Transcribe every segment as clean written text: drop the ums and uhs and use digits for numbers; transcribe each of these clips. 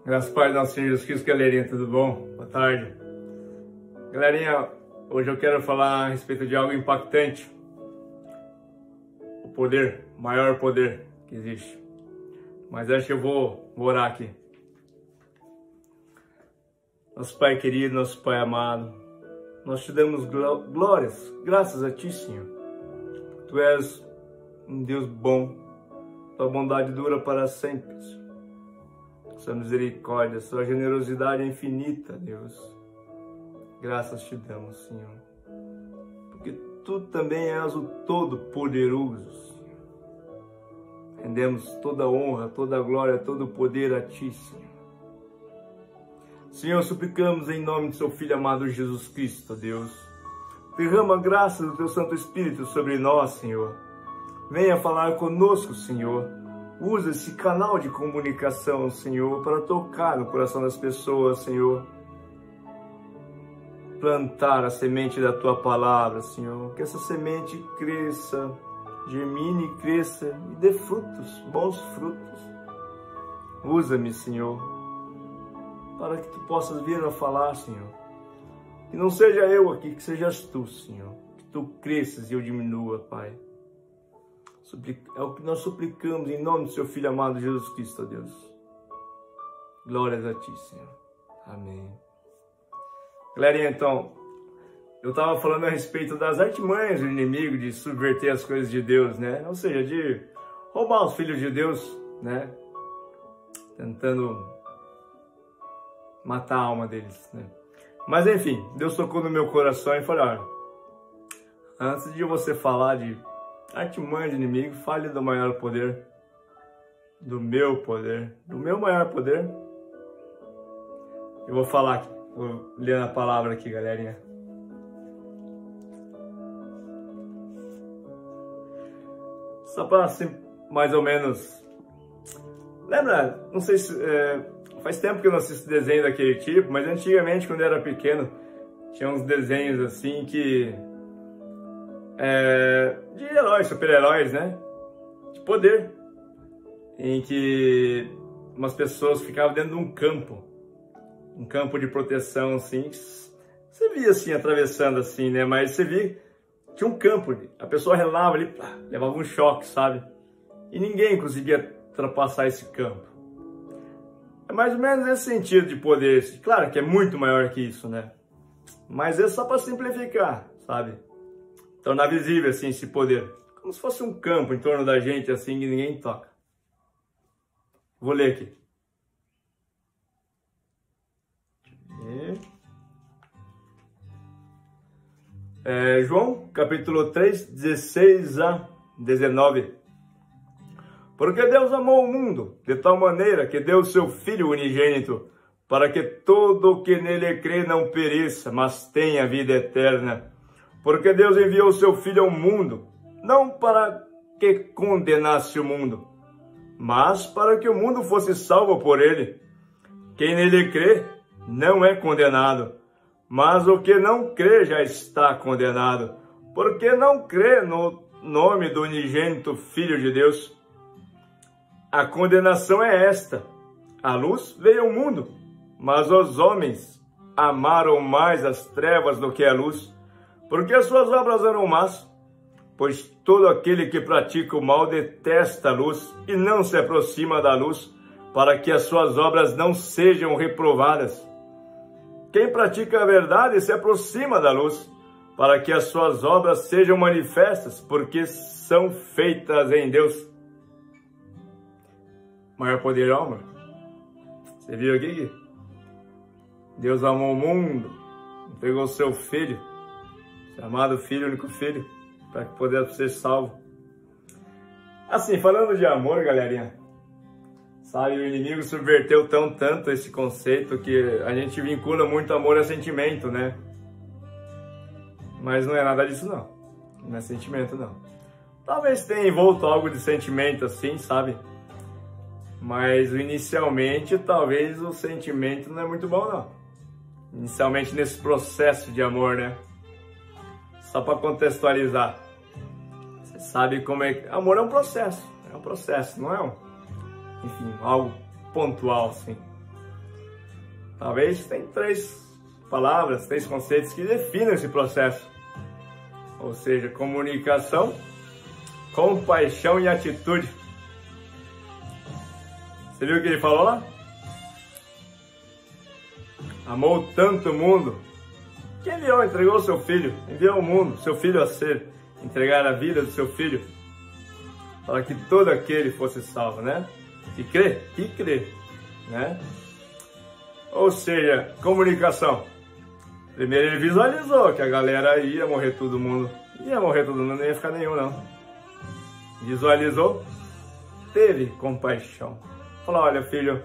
Graças ao Pai do nosso Senhor Jesus Cristo, galerinha, tudo bom? Boa tarde. Galerinha, hoje eu quero falar a respeito de algo impactante. O poder, o maior poder que existe. Mas antes eu vou orar aqui. Nosso Pai querido, nosso Pai amado, nós te damos glórias, graças a Ti, Senhor. Tu és um Deus bom, Tua bondade dura para sempre, Senhor. Sua misericórdia, Sua generosidade é infinita, Deus. Graças te damos, Senhor. Porque Tu também és o Todo-Poderoso, Senhor. Rendemos toda a honra, toda a glória, todo o poder a Ti, Senhor. Senhor, suplicamos em nome de Seu Filho amado Jesus Cristo, Deus. Derrama a graça do Teu Santo Espírito sobre nós, Senhor. Venha falar conosco, Senhor. Usa esse canal de comunicação, Senhor, para tocar no coração das pessoas, Senhor. Plantar a semente da Tua palavra, Senhor. Que essa semente cresça, germine, cresça e dê frutos, bons frutos. Usa-me, Senhor, para que Tu possas vir a falar, Senhor. Que não seja eu aqui, que sejas Tu, Senhor. Que Tu cresças e eu diminua, Pai. É o que nós suplicamos em nome do Seu Filho amado Jesus Cristo, ó Deus. Glórias a Ti, Senhor. Amém. Galerinha, então, eu estava falando a respeito das artimanhas do inimigo de subverter as coisas de Deus, né? Ou seja, de roubar os filhos de Deus, né? Tentando matar a alma deles, né? Mas enfim, Deus tocou no meu coração e falou, olha, antes de você falar de artimanha de inimigo, fale do maior poder, do meu maior poder. Eu vou falar aqui, vou ler a palavra aqui, galerinha. Só para assim, mais ou menos, lembra, não sei se, faz tempo que eu não assisto desenho daquele tipo, mas antigamente, quando eu era pequeno, tinha uns desenhos assim que de heróis, super-heróis, né? De poder. Em que umas pessoas ficavam dentro de um campo de proteção, assim. Você via assim, atravessando assim, né? Mas você via, tinha um campo, a pessoa relava ali, levava um choque, sabe? E ninguém conseguia ultrapassar esse campo. É mais ou menos esse sentido de poder. Claro que é muito maior que isso, né? Mas é só para simplificar, sabe? Tornar visível, assim, esse poder. Como se fosse um campo em torno da gente, assim, que ninguém toca. Vou ler aqui. João, capítulo 3, 16 a 19. Porque Deus amou o mundo de tal maneira que deu o seu Filho unigênito, para que todo o que nele crê não pereça, mas tenha vida eterna. Porque Deus enviou o seu Filho ao mundo, não para que condenasse o mundo, mas para que o mundo fosse salvo por ele. Quem nele crê não é condenado, mas o que não crê já está condenado, porque não crê no nome do unigênito Filho de Deus. A condenação é esta: a luz veio ao mundo, mas os homens amaram mais as trevas do que a luz, porque as suas obras eram más. Pois todo aquele que pratica o mal detesta a luz e não se aproxima da luz, para que as suas obras não sejam reprovadas. Quem pratica a verdade se aproxima da luz, para que as suas obras sejam manifestas, porque são feitas em Deus. Maior poder, amor. Você viu aqui? Deus amou o mundo, entregou o seu Filho, seu amado Filho, único Filho, para que pudesse ser salvo. Assim, falando de amor, galerinha, sabe, o inimigo subverteu tanto esse conceito que a gente vincula muito amor a sentimento, né? Mas não é nada disso, não. Não é sentimento, não. Talvez tenha envolto algo de sentimento assim, sabe? Mas inicialmente, talvez o sentimento não é muito bom, não. Inicialmente nesse processo de amor, né? Só para contextualizar. Você sabe como é que... Amor é um processo, não é enfim, algo pontual, assim. Talvez tem 3 palavras, 3 conceitos que definem esse processo. Ou seja, comunicação, compaixão e atitude. Você viu o que ele falou lá? Amou tanto o mundo que enviou, entregou o seu filho, enviou o mundo, seu filho a ser, entregar a vida do seu filho, para que todo aquele fosse salvo, né? E crê, né? Ou seja, comunicação. Primeiro ele visualizou que a galera ia morrer todo mundo, não ia ficar nenhum não. Visualizou, teve compaixão. Falou, olha filho,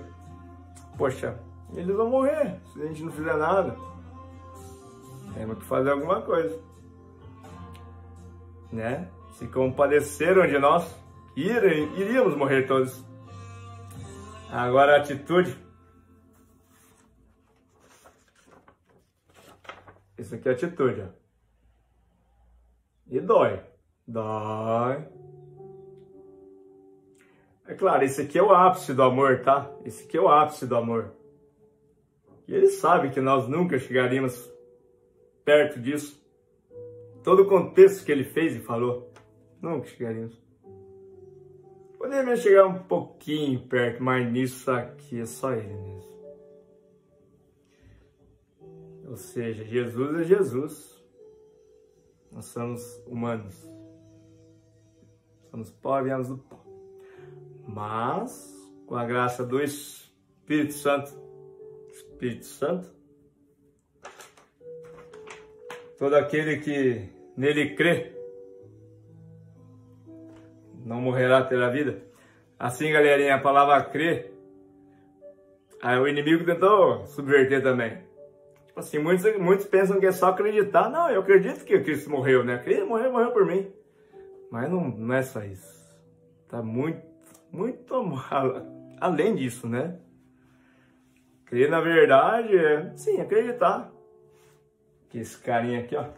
poxa, eles vão morrer se a gente não fizer nada. Temos que fazer alguma coisa, né? Se compadeceram de nós, iríamos morrer todos. Agora a atitude. Isso aqui é atitude, ó. E dói. É claro, esse aqui é o ápice do amor, tá? Esse aqui é o ápice do amor. E ele sabe que nós nunca chegaríamos perto disso. Todo o contexto que ele fez e falou, nunca chegaríamos. Poderíamos chegar um pouquinho perto, mas nisso aqui é só ele mesmo. Ou seja, Jesus é Jesus. Nós somos humanos. Somos pó, viemos do pó. Mas, com a graça do Espírito Santo, todo aquele que nele crê, não morrerá, terá vida. Assim, galerinha, a palavra crer, aí o inimigo tentou subverter também. Tipo assim, muitos pensam que é só acreditar. Não, eu acredito que Cristo morreu, né? Cristo morreu por mim. Mas não é só isso. Tá muito além disso, né? Crer na verdade é, sim, acreditar. Que esse carinha aqui, ó,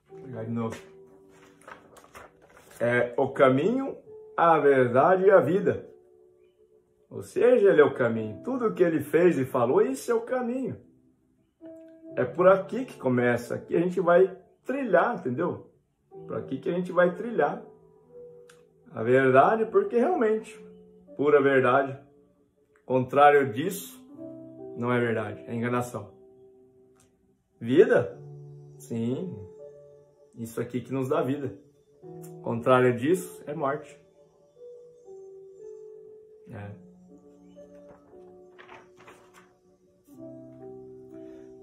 vou pegar de novo. É o caminho, a verdade e a vida. Ou seja, ele é o caminho. Tudo que ele fez e falou, isso é o caminho. É por aqui que começa. Aqui a gente vai trilhar, entendeu? Por aqui que a gente vai trilhar. A verdade, porque realmente, pura verdade. Contrário disso, não é verdade, é enganação. Vida? Sim, isso aqui que nos dá vida. Contrário disso, é morte.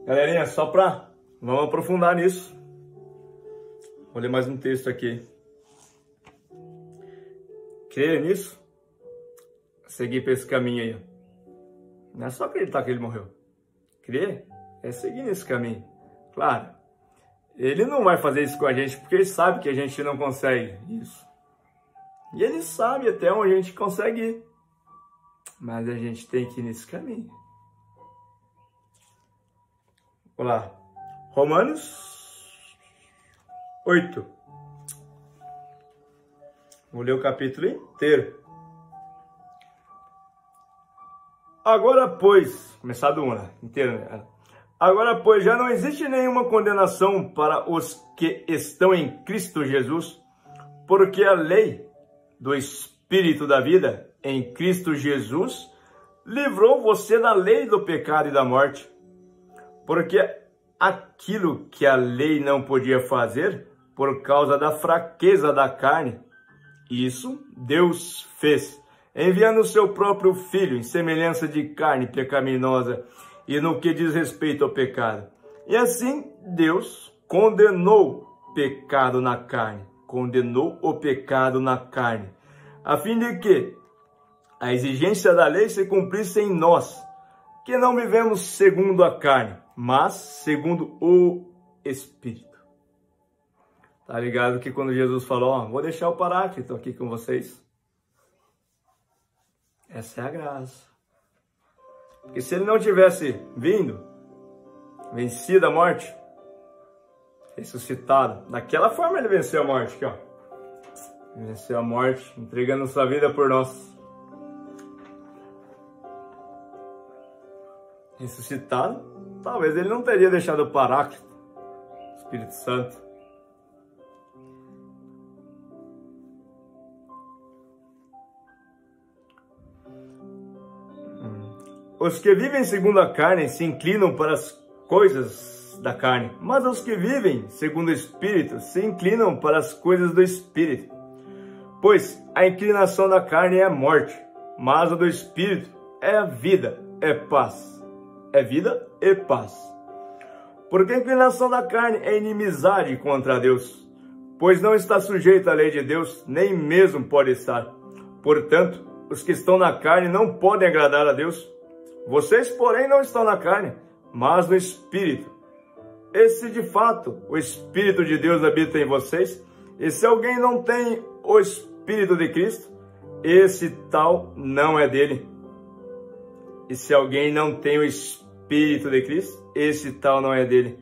Galerinha, vamos aprofundar nisso. Vou ler mais um texto aqui. Crer nisso, seguir para esse caminho aí. Não é só acreditar que ele morreu. Crer é seguir nesse caminho. Claro, ele não vai fazer isso com a gente porque ele sabe que a gente não consegue isso. E ele sabe até onde a gente consegue ir. Mas a gente tem que ir nesse caminho. Vamos lá. Romanos 8. Vou ler o capítulo inteiro. Agora, pois... Começar do 1, né? Inteiro, né? Agora, pois, já não existe nenhuma condenação para os que estão em Cristo Jesus, porque a lei do Espírito da vida em Cristo Jesus livrou você da lei do pecado e da morte. Porque aquilo que a lei não podia fazer, por causa da fraqueza da carne, isso Deus fez, enviando o seu próprio Filho em semelhança de carne pecaminosa e no que diz respeito ao pecado. E assim Deus condenou o pecado na carne, a fim de que a exigência da lei se cumprisse em nós, que não vivemos segundo a carne, mas segundo o Espírito. Tá ligado que quando Jesus falou, ó, vou deixar o Paráclito aqui com vocês. Essa é a graça. Porque se ele não tivesse vindo, vencido a morte, ressuscitado, daquela forma ele venceu a morte, aqui, ó. Venceu a morte, entregando sua vida por nós. ressuscitado, talvez ele não teria deixado o Paráclito, o Espírito Santo. Os que vivem segundo a carne se inclinam para as coisas da carne, mas os que vivem segundo o Espírito se inclinam para as coisas do Espírito. Pois a inclinação da carne é a morte, mas a do Espírito é a vida, é paz. É vida e paz. Porque a inclinação da carne é inimizade contra Deus, pois não está sujeita à lei de Deus, nem mesmo pode estar. Portanto, os que estão na carne não podem agradar a Deus. Vocês, porém, não estão na carne, mas no Espírito. E se de fato o Espírito de Deus habita em vocês, e se alguém não tem o Espírito de Cristo, esse tal não é dele. E se alguém não tem o Espírito de Cristo, esse tal não é dele.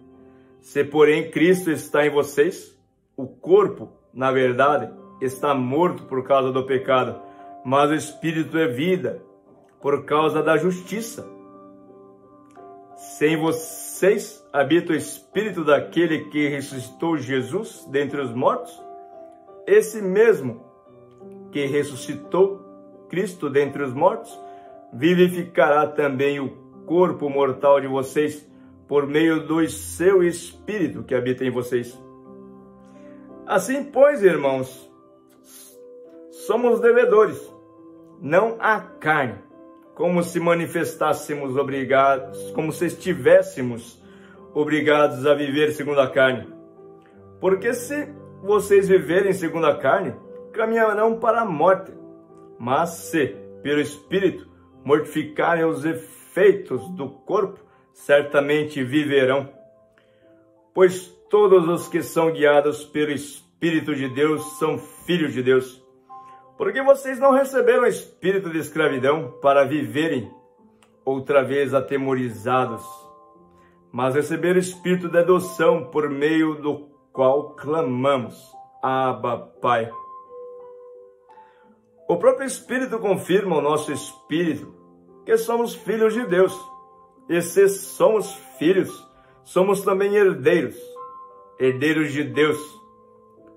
Se, porém, Cristo está em vocês, o corpo, na verdade, está morto por causa do pecado, mas o Espírito é vida por causa da justiça. Se em vocês habita o Espírito daquele que ressuscitou Jesus dentre os mortos, esse mesmo que ressuscitou Cristo dentre os mortos, vivificará também o corpo mortal de vocês por meio do seu Espírito que habita em vocês. Assim, pois, irmãos, somos devedores, não à carne, como se manifestássemos obrigados, como se estivéssemos obrigados a viver segundo a carne. Porque se vocês viverem segundo a carne, caminharão para a morte. Mas se, pelo Espírito, mortificarem os efeitos do corpo, certamente viverão. Pois todos os que são guiados pelo Espírito de Deus são filhos de Deus. Porque vocês não receberam o espírito de escravidão para viverem outra vez atemorizados, mas receberam o espírito de adoção, por meio do qual clamamos: Abba, Pai. O próprio Espírito confirma o nosso espírito que somos filhos de Deus. E se somos filhos, somos também herdeiros, herdeiros de Deus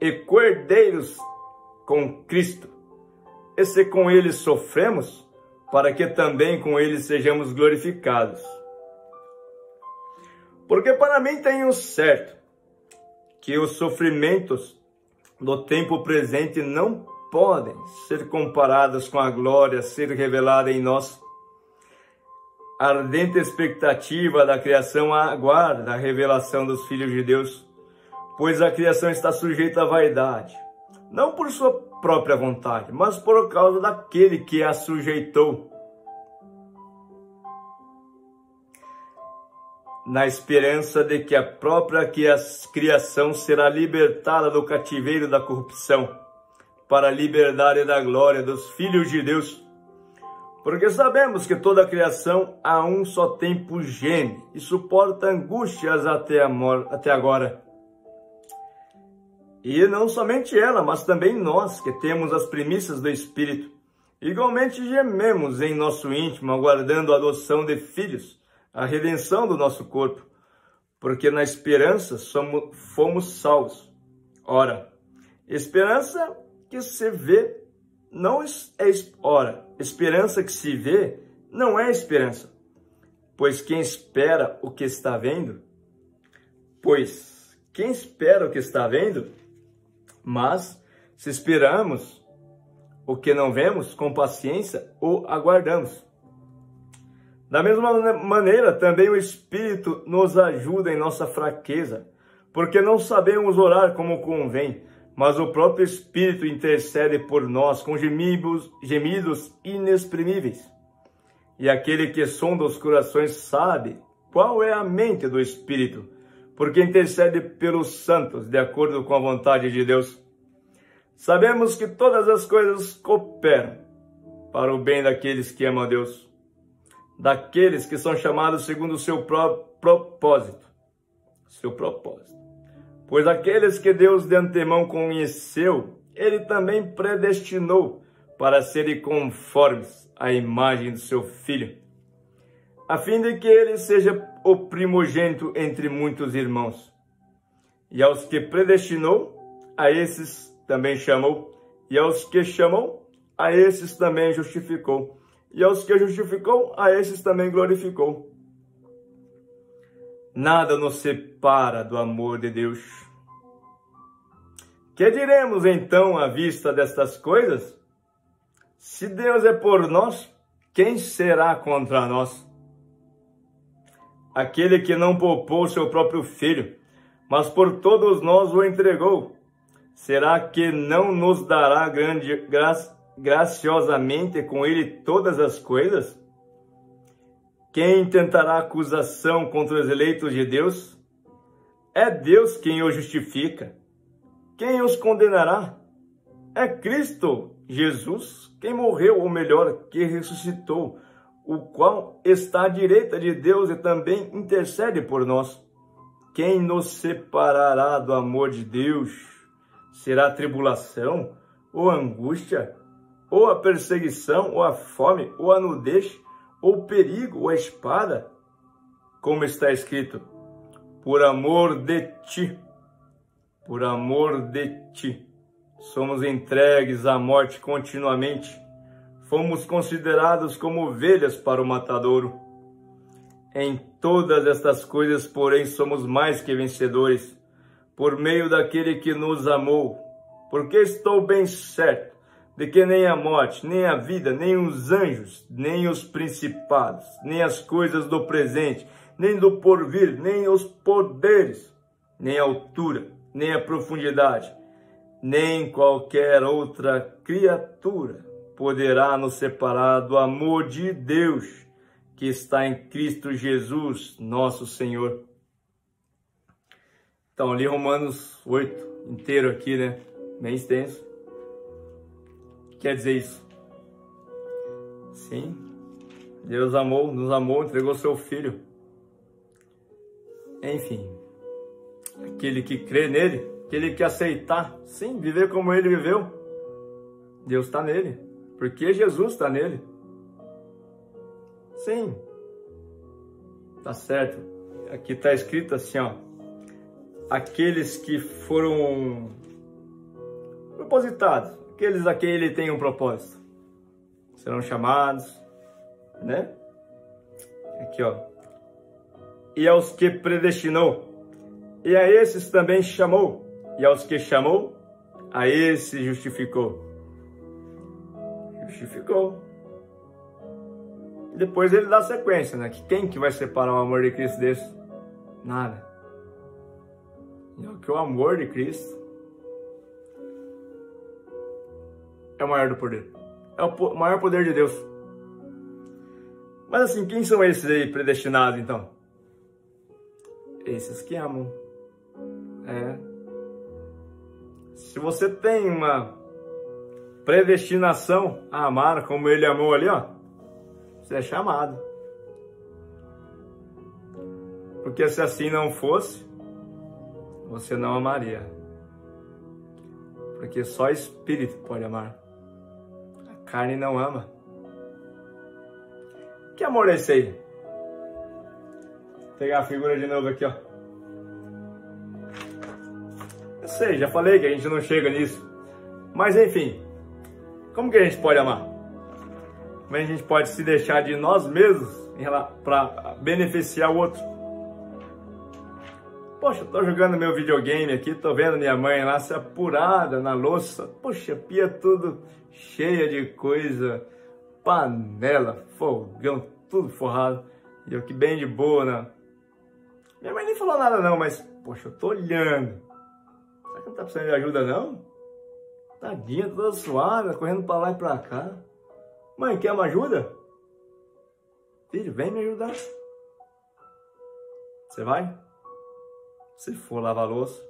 e co-herdeiros com Cristo. E se com ele sofremos, para que também com ele sejamos glorificados. Porque para mim tenho certo que os sofrimentos do tempo presente não podem ser comparados com a glória a ser revelada em nós. A ardente expectativa da criação aguarda a revelação dos filhos de Deus, pois a criação está sujeita à vaidade, não por sua própria vontade, mas por causa daquele que a sujeitou, na esperança de que a própria criação será libertada do cativeiro da corrupção, para a liberdade da glória dos filhos de Deus. Porque sabemos que toda a criação a um só tempo geme e suporta angústias até agora. E não somente ela, mas também nós, que temos as primícias do Espírito, igualmente gememos em nosso íntimo, aguardando a adoção de filhos, a redenção do nosso corpo, porque na esperança fomos salvos. Ora, esperança que se vê não esperança que se vê não é esperança, pois quem espera o que está vendo? Mas se esperamos o que não vemos, com paciência o aguardamos. Da mesma maneira, também o Espírito nos ajuda em nossa fraqueza, porque não sabemos orar como convém, mas o próprio Espírito intercede por nós com gemidos inexprimíveis. E aquele que sonda os corações sabe qual é a mente do Espírito, porque intercede pelos santos, de acordo com a vontade de Deus. Sabemos que todas as coisas cooperam para o bem daqueles que amam a Deus, daqueles que são chamados segundo o seu propósito. Pois aqueles que Deus de antemão conheceu, ele também predestinou para serem conformes à imagem do seu Filho, a fim de que ele seja o primogênito entre muitos irmãos. E aos que predestinou, a esses também chamou. E aos que chamou, a esses também justificou. E aos que justificou, a esses também glorificou. Nada nos separa do amor de Deus. Que diremos então à vista destas coisas? Se Deus é por nós, quem será contra nós? Aquele que não poupou seu próprio filho, mas por todos nós o entregou, será que não nos dará graciosamente com ele todas as coisas? Quem tentará acusação contra os eleitos de Deus? É Deus quem os justifica. Quem os condenará? É Cristo Jesus, quem morreu, ou melhor, que ressuscitou, o qual está à direita de Deus e também intercede por nós. Quem nos separará do amor de Deus? Será a tribulação, ou a angústia, ou a perseguição, ou a fome, ou a nudez, ou o perigo, ou a espada? Como está escrito, por amor de ti, somos entregues à morte continuamente. Fomos considerados como ovelhas para o matadouro. Em todas estas coisas, porém, somos mais que vencedores, por meio daquele que nos amou. Porque estou bem certo de que nem a morte, nem a vida, nem os anjos, nem os principados, nem as coisas do presente, nem do porvir, nem os poderes, nem a altura, nem a profundidade, nem qualquer outra criatura poderá nos separar do amor de Deus que está em Cristo Jesus, nosso Senhor. Então, li Romanos 8 inteiro aqui, né? Bem extenso. O que quer dizer isso? Sim, Deus amou, nos amou, entregou seu Filho. Enfim, aquele que crê nele, aquele que aceitar, sim, viver como ele viveu, Deus está nele, porque Jesus está nele. Sim, tá certo. Aqui está escrito assim, ó, aqueles que foram propositados, aqueles a quem ele tem um propósito, serão chamados, né? Aqui, ó, e aos que predestinou, e a esses também chamou, e aos que chamou, a esses justificou. Justificou. Depois ele dá sequência, né? Que quem que vai separar o amor de Cristo desse? Nada. Que o amor de Cristo é o maior do poder. É o maior poder de Deus. Mas assim, quem são esses aí predestinados, então? Esses que amam. Se você tem uma predestinação a amar como ele amou ali, ó, você é chamado. Porque se assim não fosse, você não amaria. Porque só Espírito pode amar. A carne não ama. Que amor é esse aí? Vou pegar a figura de novo aqui, ó. Eu sei, já falei que a gente não chega nisso. Mas enfim, como que a gente pode amar? Como a gente pode se deixar de nós mesmos para beneficiar o outro? Poxa, eu tô jogando meu videogame aqui, tô vendo minha mãe lá se apurada na louça. Poxa, pia tudo cheia de coisa, panela, fogão, tudo forrado. E eu que bem de boa, né? Minha mãe nem falou nada não, mas, poxa, eu tô olhando. Será que não tá precisando de ajuda não? Tadinha, toda suada, correndo pra lá e pra cá. Mãe, quer uma ajuda? Filho, vem me ajudar. Você vai? Se for lavar a louça,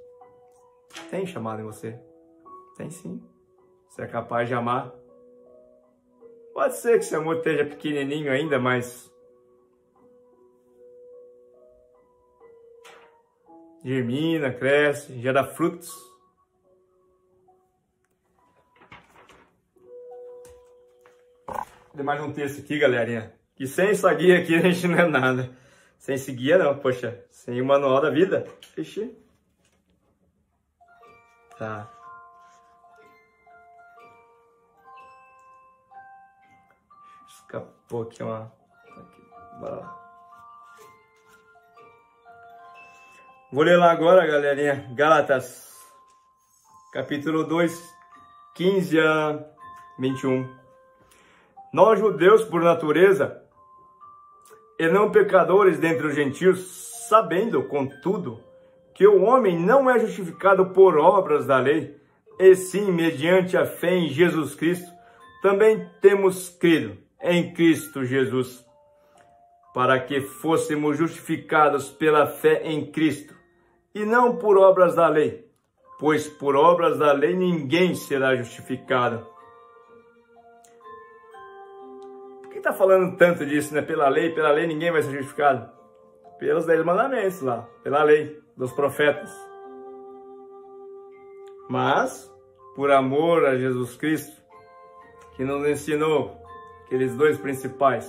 tem chamado em você. Tem sim. Você é capaz de amar. Pode ser que seu amor esteja pequenininho ainda, mas germina, cresce, gera frutos. Tem mais um texto aqui, galerinha, que sem essa guia aqui a gente não é nada. Sem esse guia não, poxa, sem o manual da vida. Ixi. Tá. Escapou aqui uma... Aqui. Bora lá. Vou ler lá agora, galerinha. Gálatas, capítulo 2, 15 a 21. Nós, judeus, por natureza, e não pecadores dentre os gentios, sabendo, contudo, que o homem não é justificado por obras da lei, e sim mediante a fé em Jesus Cristo, também temos crido em Cristo Jesus, para que fôssemos justificados pela fé em Cristo, e não por obras da lei, pois por obras da lei ninguém será justificado. Por que está falando tanto disso, né? Pela lei ninguém vai ser justificado. Pelos 10 mandamentos lá, pela lei dos profetas. Mas, por amor a Jesus Cristo, que nos ensinou aqueles dois principais: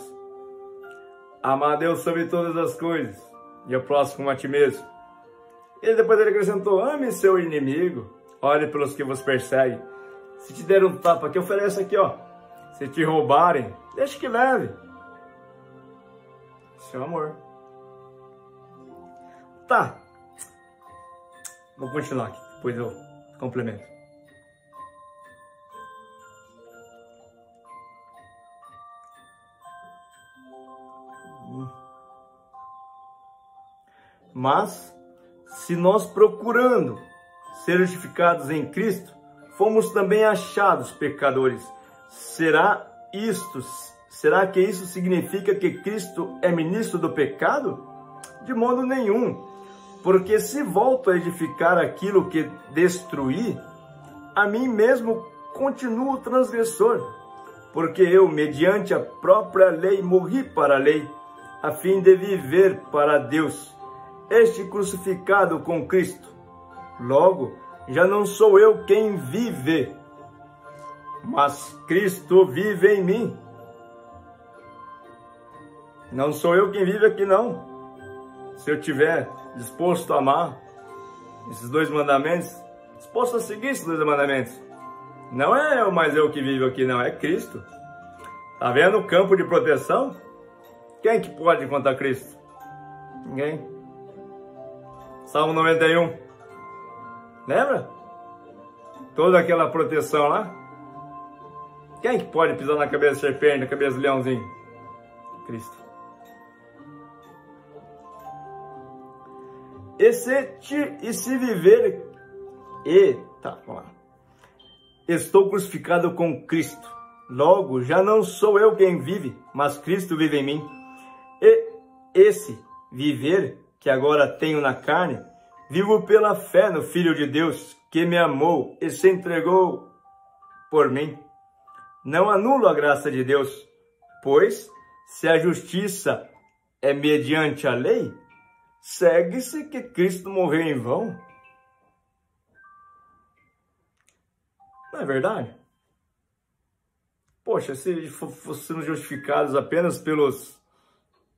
amar a Deus sobre todas as coisas e ao próximo como a ti mesmo. E depois ele acrescentou: ame seu inimigo, ore pelos que vos perseguem. Se te der um tapa aqui, oferece aqui, ó. Se te roubarem, deixa que leve. Isso é amor. Tá. Vou continuar aqui, depois eu complemento. Mas, se nós procurando ser justificados em Cristo, fomos também achados pecadores, será que isso significa que Cristo é ministro do pecado? De modo nenhum, porque se volto a edificar aquilo que destruí, a mim mesmo continuo transgressor, porque eu, mediante a própria lei, morri para a lei, a fim de viver para Deus. Este crucificado com Cristo. Logo, já não sou eu quem vive, mas Cristo vive em mim. Não sou eu quem vive aqui, não. Se eu estiver disposto a amar esses dois mandamentos, disposto a seguir esses dois mandamentos, não é mais eu que vivo aqui, não, é Cristo. Tá vendo o campo de proteção? Quem que pode contra Cristo? Ninguém. Salmo 91. Lembra? Toda aquela proteção lá. Quem que pode pisar na cabeça de serpente, na cabeça do leãozinho? Cristo. E se viver... Vamos lá. Estou crucificado com Cristo. Logo, já não sou eu quem vive, mas Cristo vive em mim. E esse viver que agora tenho na carne, vivo pela fé no Filho de Deus, que me amou e se entregou por mim. Não anulo a graça de Deus, pois, se a justiça é mediante a lei, segue-se que Cristo morreu em vão. Não é verdade? Poxa, se fossemos justificados apenas pelos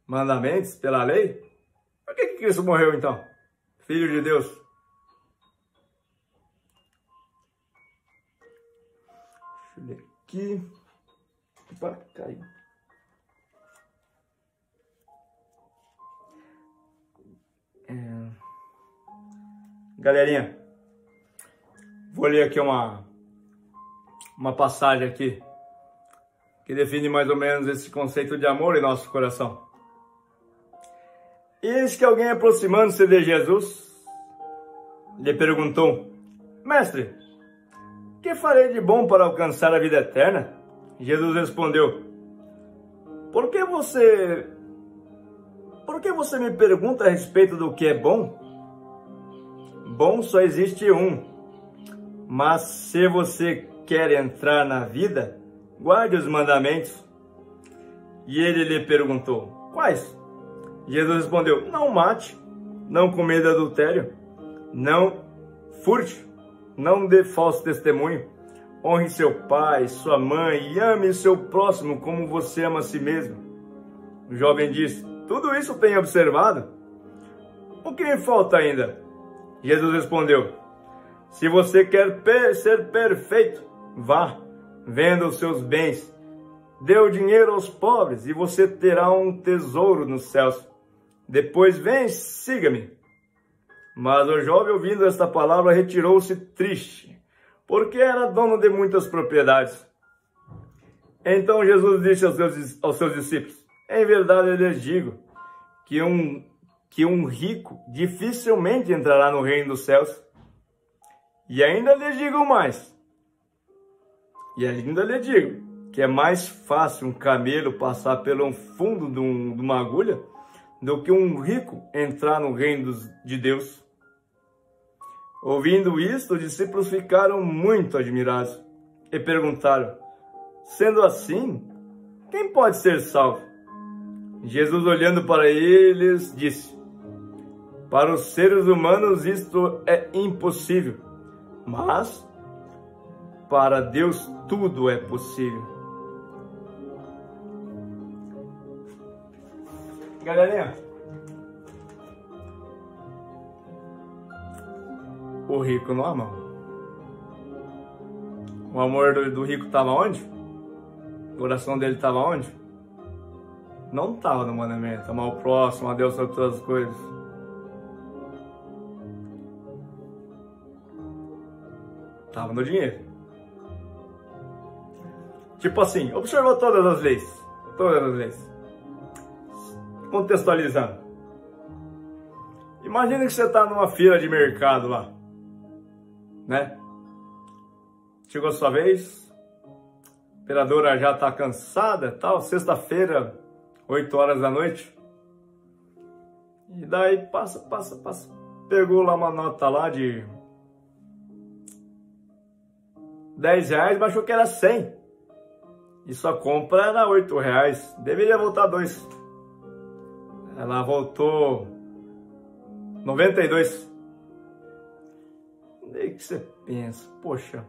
mandamentos, pela lei, por que Cristo morreu então? Filho de Deus. Deixa eu ler aqui. Opa, caiu. Galerinha, vou ler aqui uma passagem aqui que define mais ou menos esse conceito de amor em nosso coração. Eis que alguém, aproximando-se de Jesus, lhe perguntou: Mestre, que farei de bom para alcançar a vida eterna? Jesus respondeu: Por que você me pergunta a respeito do que é bom? Bom só existe um, mas se você quer entrar na vida, guarde os mandamentos. E ele lhe perguntou: Quais? Jesus respondeu: Não mate, não cometa adultério, não furte, não dê falso testemunho, honre seu pai, sua mãe e ame seu próximo como você ama a si mesmo. O jovem disse: tudo isso tenho observado. O que me falta ainda? Jesus respondeu: se você quer ser perfeito, vá, venda os seus bens, dê o dinheiro aos pobres e você terá um tesouro nos céus. Depois vem, siga-me. Mas o jovem, ouvindo esta palavra, retirou-se triste, porque era dono de muitas propriedades. Então Jesus disse aos seus discípulos: em verdade eu lhes digo que um rico dificilmente entrará no reino dos céus. E ainda lhes digo mais. E ainda lhes digo que é mais fácil um camelo passar pelo fundo de uma agulha do que um rico entrar no reino de Deus. Ouvindo isto, os discípulos ficaram muito admirados e perguntaram: sendo assim, quem pode ser salvo? Jesus, olhando para eles, disse: para os seres humanos isto é impossível, mas para Deus tudo é possível. Galerinha, o rico não ama. O amor do rico estava onde? O coração dele estava onde? Não estava no mandamento: amar o próximo, a Deus sobre todas as coisas. Estava no dinheiro. Tipo assim, observou todas as leis. Todas as leis. Contextualizando. Imagina que você está numa feira de mercado lá, né? Chegou a sua vez, a operadora já está cansada, tal, sexta-feira, 8 horas da noite. E daí passa. Pegou lá uma nota lá de 10 reais, mas achou que era 100. E sua compra era 8 reais. Deveria voltar 2. Ela voltou 92. Daí que você pensa: poxa,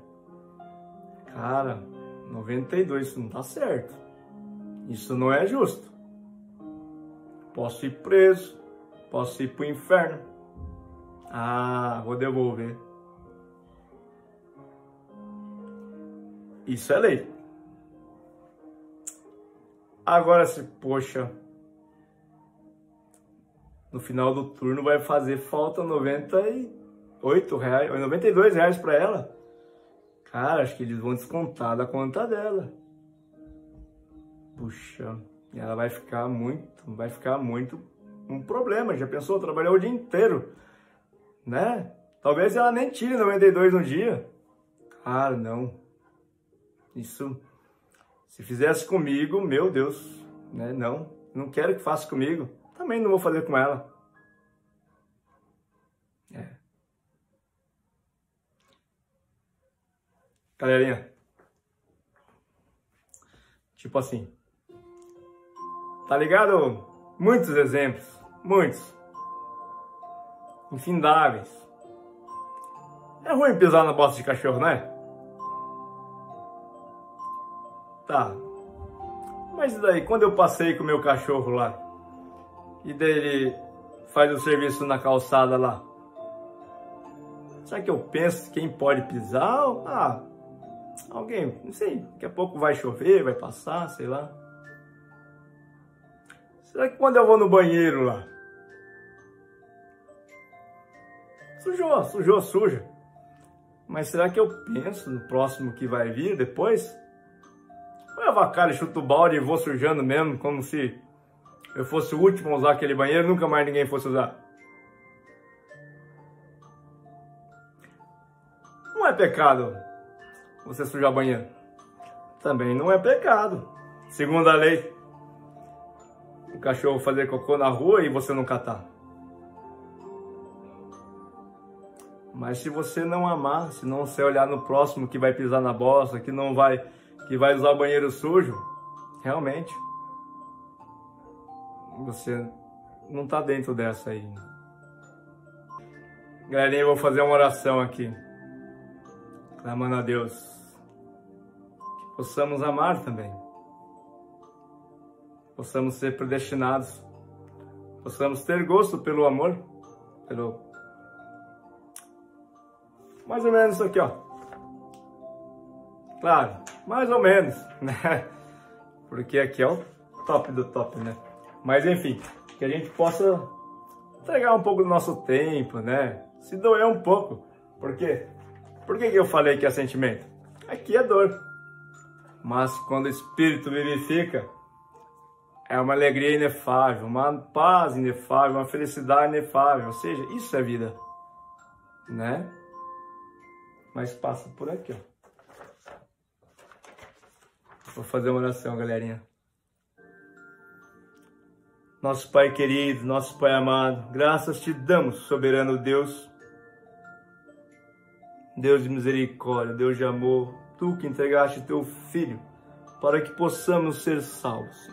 cara, 92, isso não tá certo. Isso não é justo. Posso ir preso, posso ir pro inferno. Ah, vou devolver. Isso é lei. Agora, se, poxa, no final do turno vai fazer falta 98 reais, 92 reais para ela. Cara, acho que eles vão descontar da conta dela. Puxa, ela vai ficar muito um problema. Já pensou? Trabalhou o dia inteiro, né? Talvez ela nem tire 92 no dia. Cara, não. Isso, se fizesse comigo, meu Deus, né? Não quero que faça comigo. Também não vou fazer com ela. Galerinha, tipo assim, tá ligado? Muitos exemplos, muitos, infindáveis. É ruim pisar na bosta de cachorro, não é? Tá, mas e daí, quando eu passei com o meu cachorro lá, e daí ele faz o serviço na calçada lá, será que eu penso quem pode pisar? Ah, alguém, não sei, daqui a pouco vai chover, vai passar, sei lá. Será que quando eu vou no banheiro lá, suja, mas será que eu penso no próximo que vai vir depois? Ou eu avacalho, chuto o balde e vou sujando mesmo, como se eu fosse o último a usar aquele banheiro, nunca mais ninguém fosse usar? Não é pecado você sujar banheiro. Também não é pecado, segundo a lei, o cachorro fazer cocô na rua e você não catar. Mas se você não amar, se não você olhar no próximo que vai pisar na bosta, que vai usar o banheiro sujo, realmente você não está dentro dessa aí. Galerinha, eu vou fazer uma oração aqui, clamando a Deus que possamos amar também. possamos ser predestinados, possamos ter gosto pelo amor, mais ou menos isso aqui, ó. Claro, mais ou menos, né? Porque aqui é o top do top, né? Mas enfim, que a gente possa entregar um pouco do nosso tempo, né? Se doer um pouco. Por quê? Por que eu falei que é sentimento? Aqui é dor. Mas quando o Espírito vivifica, é uma alegria inefável, uma paz inefável, uma felicidade inefável. Ou seja, isso é vida, né? Mas passa por aqui, ó. Vou fazer uma oração, galerinha. Nosso Pai querido, nosso Pai amado, graças te damos, soberano Deus. Deus de misericórdia, Deus de amor, tu que entregaste teu Filho para que possamos ser salvos.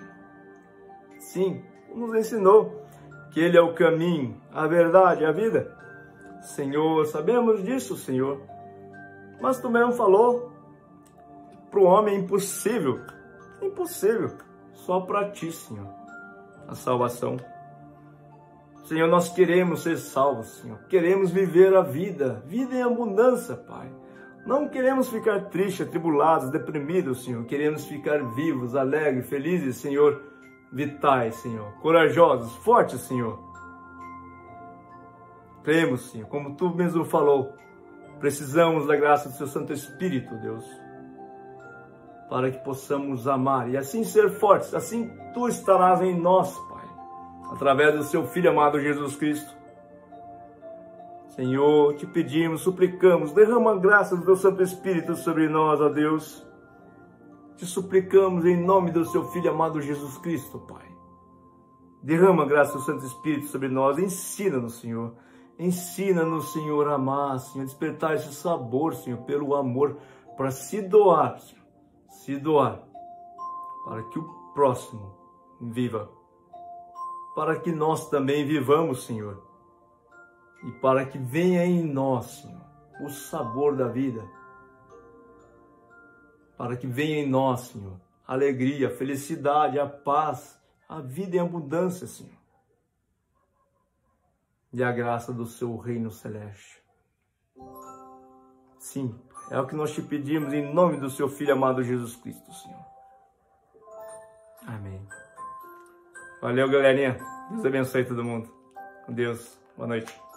Sim, nos ensinou que Ele é o caminho, a verdade e a vida. Senhor, sabemos disso, Senhor. Mas tu mesmo falou, para o homem é impossível, só para ti, Senhor, a salvação. Senhor, nós queremos ser salvos, Senhor, queremos viver a vida em abundância, Pai. Não queremos ficar tristes, atribulados, deprimidos, Senhor, queremos ficar vivos, alegres, felizes, Senhor, vitais, Senhor, corajosos, fortes, Senhor. Cremos, Senhor, como tu mesmo falou, precisamos da graça do Seu Santo Espírito, Deus, para que possamos amar e assim ser fortes. Assim tu estarás em nós, Pai, através do Seu Filho amado Jesus Cristo. Senhor, te pedimos, suplicamos, derrama a graça do Teu Santo Espírito sobre nós, ó Deus. Te suplicamos em nome do Seu Filho amado Jesus Cristo, Pai. Derrama a graça do Santo Espírito sobre nós, ensina-nos, Senhor. Ensina-nos, Senhor, a amar, Senhor, despertar esse sabor, Senhor, pelo amor, para se doar, Senhor. Se doar, para que o próximo viva, para que nós também vivamos, Senhor, e para que venha em nós, Senhor, o sabor da vida, para que venha em nós, Senhor, a alegria, a felicidade, a paz, a vida em abundância, Senhor, e a graça do Seu reino celeste. Sim, é o que nós te pedimos em nome do Seu Filho amado Jesus Cristo, Senhor. Amém. Valeu, galerinha. Deus abençoe todo mundo. Com Deus. Boa noite.